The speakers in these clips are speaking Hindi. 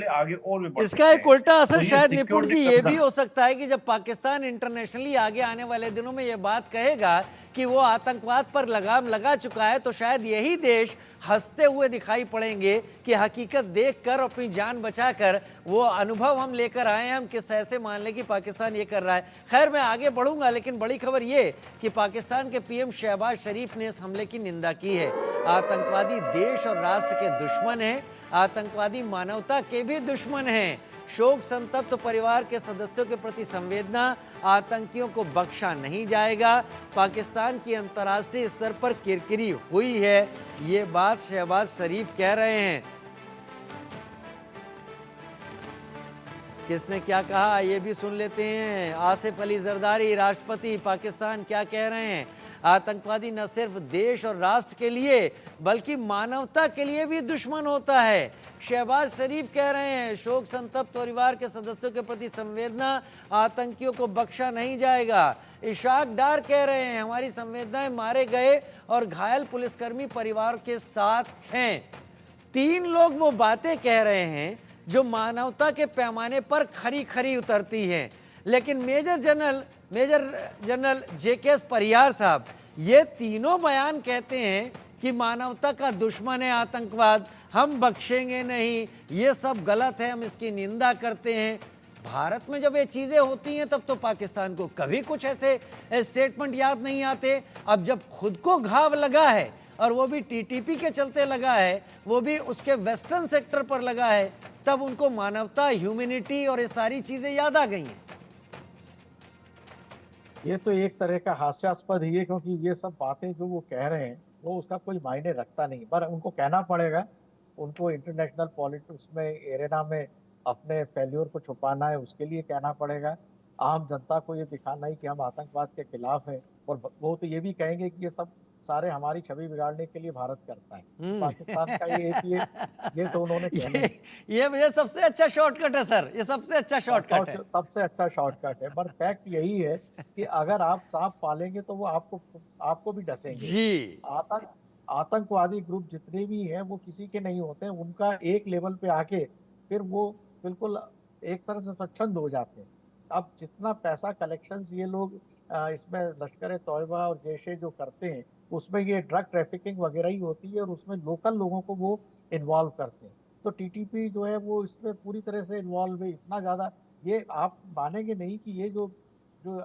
आगे और भी बढ़ इसका सकते एक हैं। उल्टा तो असर ये शायद निपुण जी सिक्योरिटी ये भी कंसर्न। हो सकता है कि जब पाकिस्तान इंटरनेशनली आगे आने वाले दिनों में ये बात कहेगा कि वो आतंकवाद पर लगाम लगा चुका है, तो शायद यही देश हंसते हुए दिखाई पड़ेंगे कि हकीकत देखकर अपनी जान बचाकर वो अनुभव हम लेकर आए हैं, हम किस ऐसे मान लें कि पाकिस्तान ये कर रहा है। खैर मैं आगे बढ़ूंगा, लेकिन बड़ी खबर ये कि पाकिस्तान के पीएम शहबाज शरीफ ने इस हमले की निंदा की है। आतंकवादी देश और राष्ट्र के दुश्मन हैं, आतंकवादी मानवता के भी दुश्मन हैं। शोक संतप्त परिवार के सदस्यों के प्रति संवेदना, आतंकियों को बख्शा नहीं जाएगा। पाकिस्तान की अंतर्राष्ट्रीय स्तर पर किरकिरी हुई है, ये बात शहबाज शरीफ कह रहे हैं। किसने क्या कहा ये भी सुन लेते हैं। आसिफ अली जरदारी राष्ट्रपति पाकिस्तान क्या कह रहे हैं। आतंकवादी न सिर्फ देश और राष्ट्र के लिए बल्कि मानवता के लिए भी दुश्मन होता है। शहबाज शरीफ कह रहे हैं शोक संतप्त परिवार के सदस्यों के प्रति संवेदना, आतंकियों को बख्शा नहीं जाएगा। इशाक डार कह रहे हैं हमारी संवेदनाएं मारे गए और घायल पुलिसकर्मी परिवार के साथ हैं। 3 लोग वो बातें कह रहे हैं जो मानवता के पैमाने पर खरी खरी उतरती हैं, लेकिन मेजर जनरल जेके परिहार साहब ये तीनों बयान कहते हैं कि मानवता का दुश्मन है आतंकवाद, हम बख्शेंगे नहीं, ये सब गलत है, हम इसकी निंदा करते हैं। भारत में जब ये चीजें होती हैं तब तो पाकिस्तान को कभी कुछ ऐसे स्टेटमेंट याद नहीं आते। अब जब खुद को घाव लगा है और वो भी टीटीपी के चलते लगा है, वो भी उसके वेस्टर्न सेक्टर पर लगा है, तब उनको मानवता, ह्यूमैनिटी और ये सारी चीजें याद आ गई हैं। ये तो एक तरह का हास्यास्पद ही है, क्योंकि ये सब बातें जो वो कह रहे हैं वो उसका कोई मायने रखता नहीं, पर उनको कहना पड़ेगा। उनको इंटरनेशनल पॉलिटिक्स में, एरेना में अपने फेल्योर को छुपाना है, उसके लिए कहना पड़ेगा। आम जनता को ये दिखाना है कि हम आतंकवाद के खिलाफ हैं, और वो तो ये भी कहेंगे कि ये सब सारे हमारी छवि बिगाड़ने के लिए भारत करता है। पाकिस्तान का ये तो उन्होंने कहना है। ये सबसे अच्छा शॉर्टकट है सर, ये सबसे अच्छा शॉर्टकट है। सबसे अच्छा शॉर्टकट है, पर फैक्ट यही है कि अगर आप सांप पालेंगे तो वो आपको भी डसेंगे जी। आतंकवादी ग्रुप जितने भी हैं वो किसी के नहीं होते हैं, उनका एक लेवल पे आके फिर वो बिल्कुल एक तरह से स्वच्छंद हो जाते हैं। अब जितना पैसा कलेक्शन ये लोग इसमें लश्कर ए तौयबा और जैशे जो करते हैं, उसमें ये ड्रग ट्रैफिकिंग वगैरह ही होती है, और उसमें लोकल लोगों को वो इन्वॉल्व करते हैं। तो टीटीपी जो है वो इसमें पूरी तरह से इन्वॉल्व है, इतना ज़्यादा। ये आप मानेंगे नहीं कि ये जो जो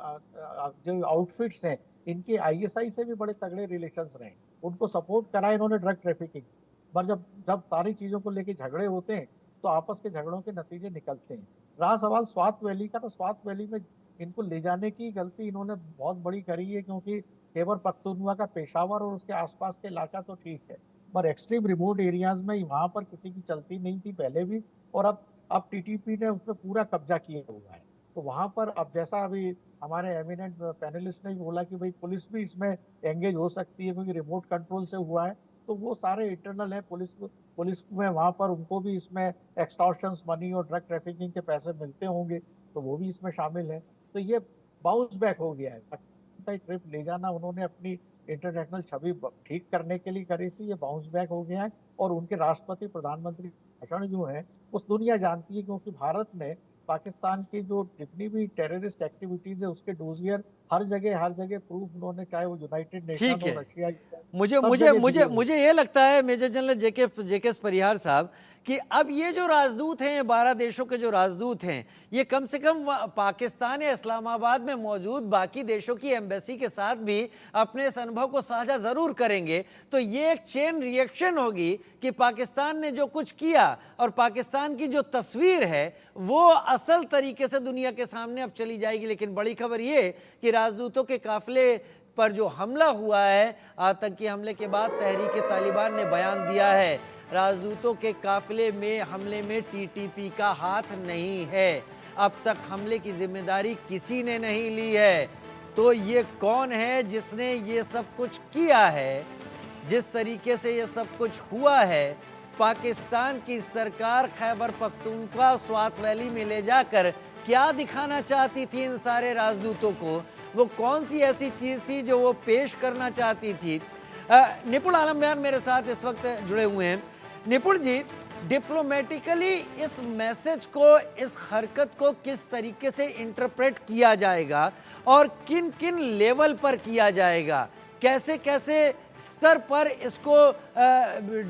जो आउटफिट्स हैं, इनके आईएसआई से भी बड़े तगड़े रिलेशंस रहे, उनको सपोर्ट करा इन्होंने ड्रग ट्रैफिकिंग। पर जब जब सारी चीज़ों को लेके झगड़े होते हैं तो आपस के झगड़ों के नतीजे निकलते हैं। रहा सवाल स्वात वैली का, तो स्वात वैली में इनको ले जाने की गलती इन्होंने बहुत बड़ी करी है, क्योंकि खैबर पख्तूनख्वा का पेशावर और उसके आसपास के इलाका तो ठीक है, पर एक्सट्रीम रिमोट एरियाज में वहाँ पर किसी की चलती नहीं थी पहले भी, और अब टीटीपी ने उस पर पूरा कब्जा किया हुआ है। तो वहाँ पर अब जैसा अभी हमारे एमिनेंट पैनलिस्ट ने बोला कि भाई पुलिस भी इसमें एंगेज हो सकती है, क्योंकि रिमोट कंट्रोल से हुआ है, तो वो सारे इंटरनल है पुलिस में, वहाँ पर उनको भी इसमें एक्सटॉर्शंस मनी और ड्रग ट्रैफिकिंग के पैसे मिलते होंगे, तो वो भी इसमें शामिल है। तो ये बाउंस बैक हो गया है। ट्रिप ले जाना उन्होंने अपनी इंटरनेशनल छवि ठीक करने के लिए करी थी, ये बाउंस बैक हो गया है। और उनके राष्ट्रपति प्रधानमंत्री भाषण जो है उस दुनिया जानती है, क्योंकि भारत ने पाकिस्तान की जो जितनी भी टेररिस्ट एक्टिविटीज है उसके डोजियर हर जगह प्रूफ उन्होंने, चाहे वो यूनाइटेड नेशन ठीक और है। रशिया, मुझे सब मुझे जगह मुझे दिए हुए। मुझे ये लगता है मेजर जनरल जेके परिहार साहब कि अब ये जो राजदूत हैं, 12 देशों के जो राजदूत हैं, ये कम से कम पाकिस्तान या इस्लामाबाद में मौजूद बाकी देशों की एम्बेसी के साथ भी अपने इस अनुभव को साझा जरूर करेंगे। तो ये एक चेन रिएक्शन होगी कि पाकिस्तान ने जो कुछ किया और पाकिस्तान की जो तस्वीर है वो असल तरीके से दुनिया के सामने अब चली जाएगी। लेकिन बड़ी खबर ये कि राजदूतों के काफिले पर जो हमला हुआ है, आतंकी हमले के बाद तहरीक तालिबान ने बयान दिया है राजदूतों के काफिले में हमले में टीटीपी का हाथ नहीं है, अब तक हमले की जिम्मेदारी किसी ने नहीं ली है। तो ये कौन है जिसने ये सब कुछ किया है, जिस तरीके से ये सब कुछ हुआ है? पाकिस्तान की सरकार खैबर पख्तूनख्वा स्वात वैली में ले जाकर क्या दिखाना चाहती थी इन सारे राजदूतों को? वो कौन सी ऐसी चीज थी जो वो पेश करना चाहती थी? निपुण आलम बयान मेरे साथ इस वक्त जुड़े हुए हैं। निपुण जी, डिप्लोमेटिकली इस मैसेज को, इस हरकत को किस तरीके से इंटरप्रेट किया जाएगा और किन किन लेवल पर किया जाएगा, कैसे कैसे स्तर पर इसको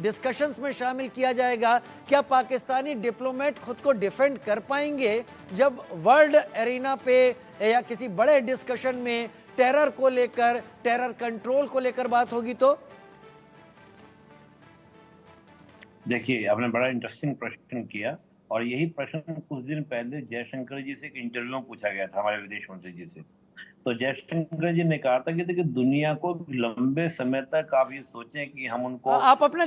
डिस्कशंस में शामिल किया जाएगा? क्या पाकिस्तानी डिप्लोमेट खुद को डिफेंड कर पाएंगे जब वर्ल्ड एरिना पे या किसी बड़े डिस्कशन में टेरर को लेकर, टेरर कंट्रोल को लेकर बात होगी? तो देखिए, आपने बड़ा इंटरेस्टिंग प्रश्न किया और यही प्रश्न कुछ दिन पहले जयशंकर जी से एक इंटरव्यू में पूछा गया था, हमारे विदेश मंत्री जी से। तो जयशंकर जी ने कहा था कि देखिए, दुनिया को लंबे समय तक आप ये सोचें कि हम उनको आप अपना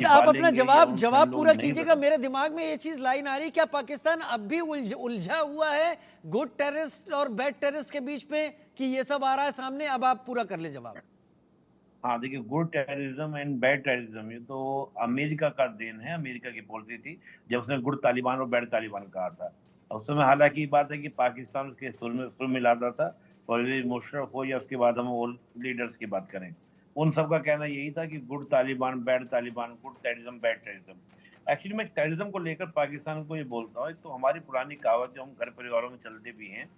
जवाब पूरा नहीं कीजिएगा। मेरे दिमाग में ये चीज लाइन आ रही, क्या पाकिस्तान अब भी उलझा हुआ है गुड टेररिस्ट और बैड टेररिस्ट के बीच में कि ये सब आ रहा है सामने? अब आप पूरा कर ले जवाब। हाँ, देखिए, good terrorism and bad terrorism ये तो अमेरिका का देन है। अमेरिका की पॉलिसी थी जब उसने गुड तालिबान और बैड तालिबान कहा था। उस समय हालांकि बात है कि पाकिस्तान उसके सुर मिलाता था, परवेज मुशर्रफ हो या उसके बाद हम और लीडर्स की बात करें, उन सब का कहना यही था कि good Taliban, bad Taliban, good terrorism, bad terrorism. Actually मैं टेररिज्म को लेकर पाकिस्तान को ये बोलता हूँ, तो हमारी पुरानी कहावत जो हम घर परिवारों में चलते भी हैं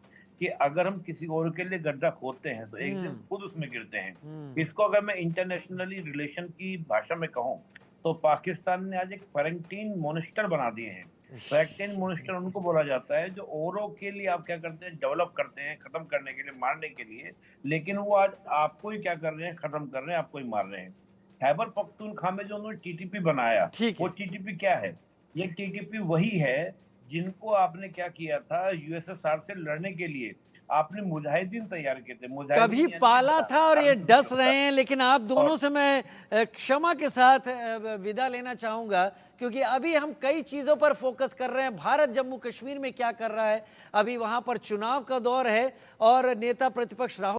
कि अगर हम किसी और के लिए गड्ढा खोदते हैं तो एक दिन खुद उसमें गिरते हैं। इसको अगर मैं इंटरनेशनली रिलेशन की भाषा में कहूँ तो पाकिस्तान ने आज एक फेरेंटीन मॉन्स्टर बना दिए हैं। फेरेंटीन मॉन्स्टर उनको बोला जाता है जो औरों के लिए आप क्या करते हैं, डेवलप करते हैं, खत्म करने के लिए, मारने के लिए, लेकिन वो आज आपको ही क्या कर रहे हैं, खत्म कर रहे हैं, आपको ही मार रहे हैं। खैबर पख्तूनख्वा में जो उन्होंने टीटीपी बनाया, वो टीटीपी क्या है? ये टीटीपी वही है जिनको आपने क्या किया था, यूएसएसआर से लड़ने के लिए आपने मुजाहिदीन तैयार किए थे। कभी पाला था और ये डस रहे हैं। लेकिन आप दोनों से मैं क्षमा के साथ विदा लेना चाहूंगा, क्योंकि अभी हम कई चीजों पर फोकस कर रहे हैं। भारत जम्मू कश्मीर में क्या कर रहा है, अभी वहां पर चुनाव का दौर है और नेता प्रतिपक्ष राहुल